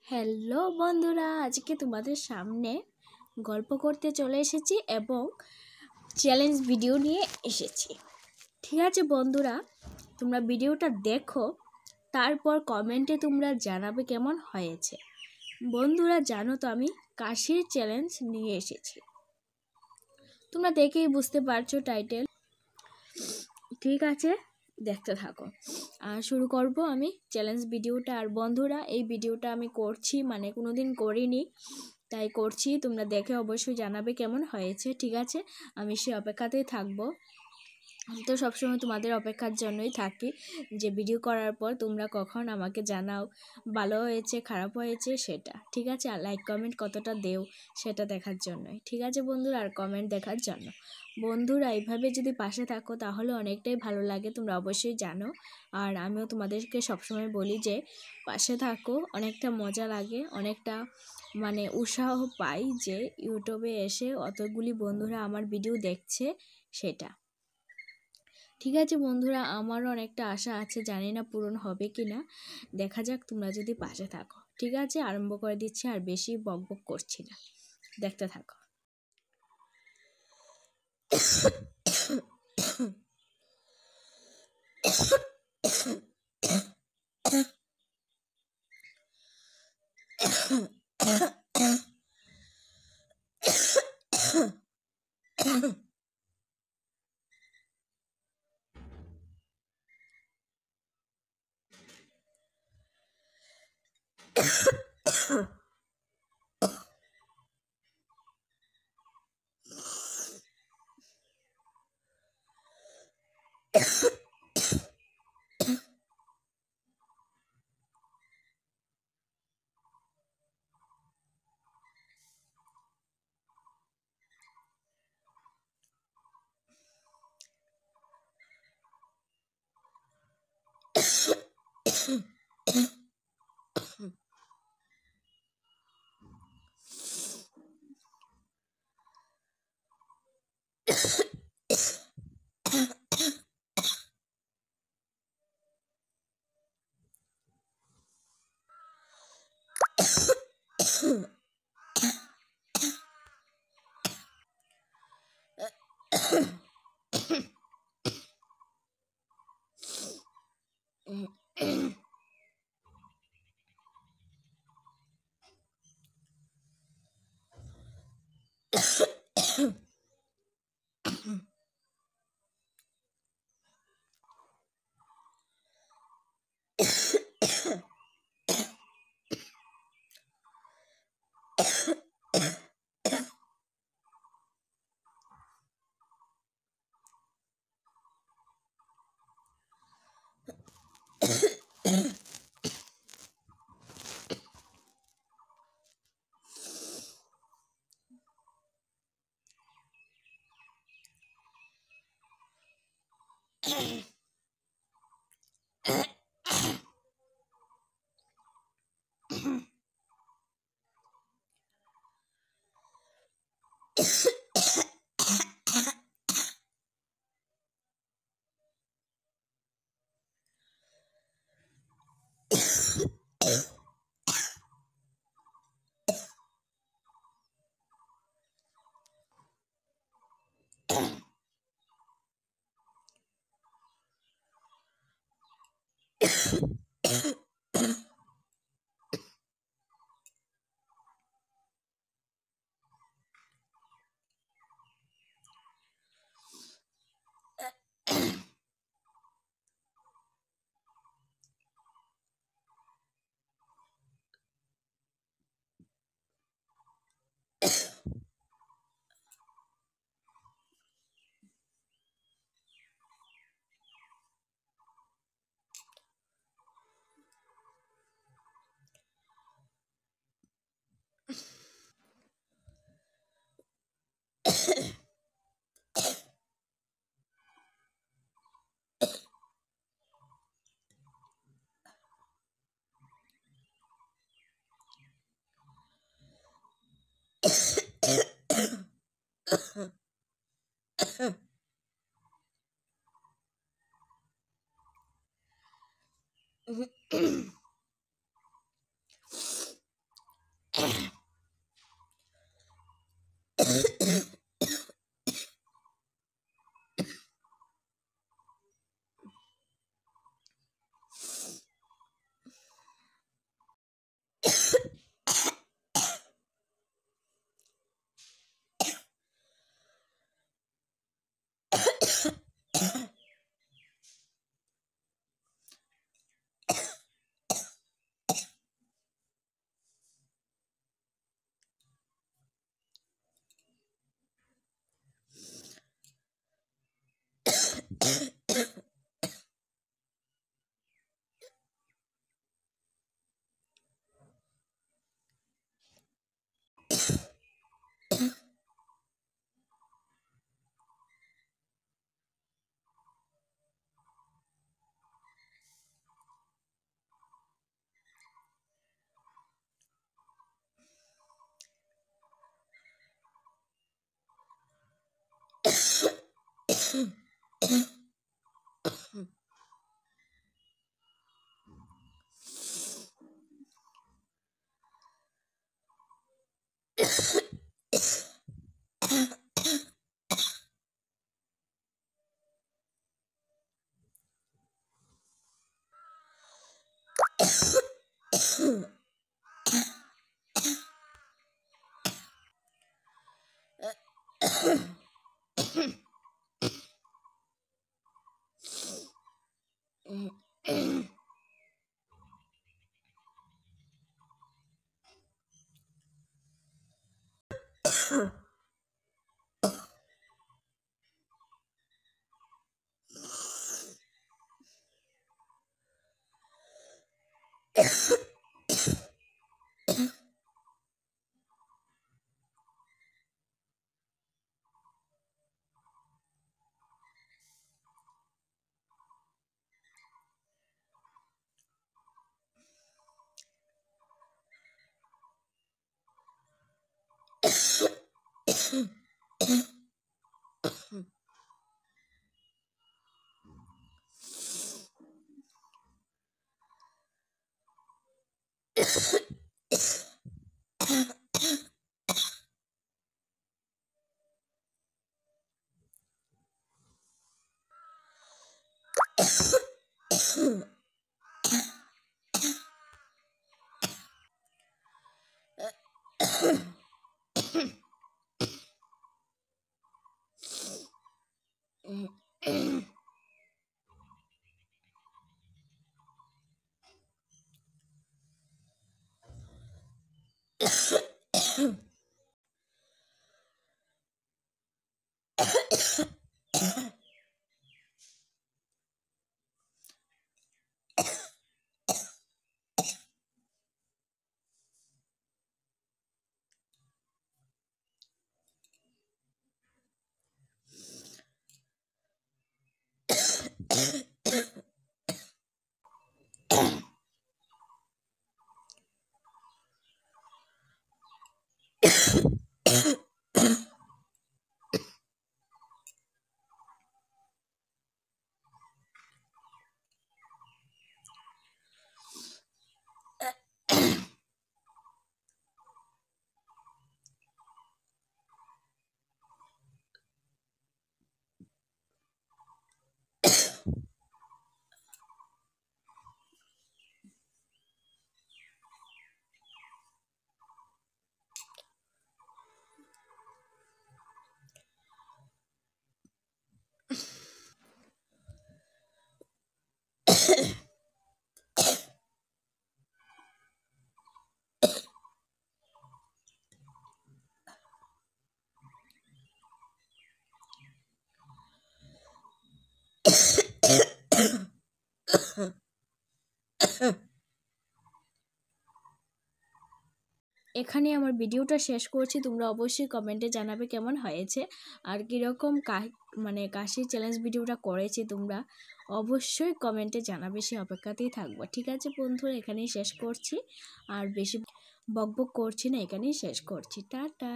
Hello বন্ধুরা, আজকে তোমাদের সামনে গল্প করতে চলে এসেছি এবং চ্যালেঞ্জ ভিডিও নিয়ে এসেছি। ঠিক আছে বন্ধুরা, তোমরা ভিডিওটা দেখো, তারপর কমেন্টে তোমরা জানাবে কেমন হয়েছে। বন্ধুরা জানো তো আমি কাশির চ্যালেঞ্জ নিয়ে এসেছি, তোমরা দেখেই বুঝতে পারছো টাইটেল। ঠিক আছে, দেখতে থাকো। আর শুরু করব আমি চ্যালেঞ্জ ভিডিওটা। আর বন্ধুরা, এই ভিডিওটা আমি করছি মানে কোনোদিন করিনি, তাই করছি। তোমরা দেখে অবশ্যই জানাবে কেমন হয়েছে। ঠিক আছে, আমি সে অপেক্ষাতেই থাকবো। আমি তো সবসময় তোমাদের অপেক্ষার জন্যই থাকি যে ভিডিও করার পর তোমরা কখন আমাকে জানাও ভালো হয়েছে খারাপ হয়েছে সেটা। ঠিক আছে, আর লাইক কমেন্ট কতটা দেও সেটা দেখার জন্যই। ঠিক আছে বন্ধুরা, আর কমেন্ট দেখার জন্য। বন্ধুরা এইভাবে যদি পাশে থাকো তাহলে অনেকটাই ভালো লাগে, তোমরা অবশ্যই জানো। আর আমিও তোমাদেরকে সবসময় বলি যে পাশে থাকো, অনেকটা মজা লাগে, অনেকটা মানে উৎসাহ পাই যে ইউটিউবে এসে অতগুলি বন্ধুরা আমার ভিডিও দেখছে সেটা। ঠিক আছে বন্ধুরা, আমারও অনেকটা আশা আছে, জানি না পূরণ হবে কি না, দেখা যাক তোমরা যদি পাশে থাকো। ঠিক আছে, আরম্ভ করে দিচ্ছি, আর বেশি বকবক করছি না, দেখতে থাকো। এখানে আমার ভিডিওটা শেষ করছি। তোমরা অবশ্যই কমেন্টে জানাবে কেমন হয়েছে আর কীরকম কাশির চ্যালেঞ্জ ভিডিওটা করেছি তোমরা অবশ্যই কমেন্টে জানাবে, সে অপেক্ষাতেই থাকবো। ঠিক আছে বন্ধুরা, এখানেই শেষ করছি আর বেশি বকবক করছি না, এখানেই শেষ করছি। টাটা।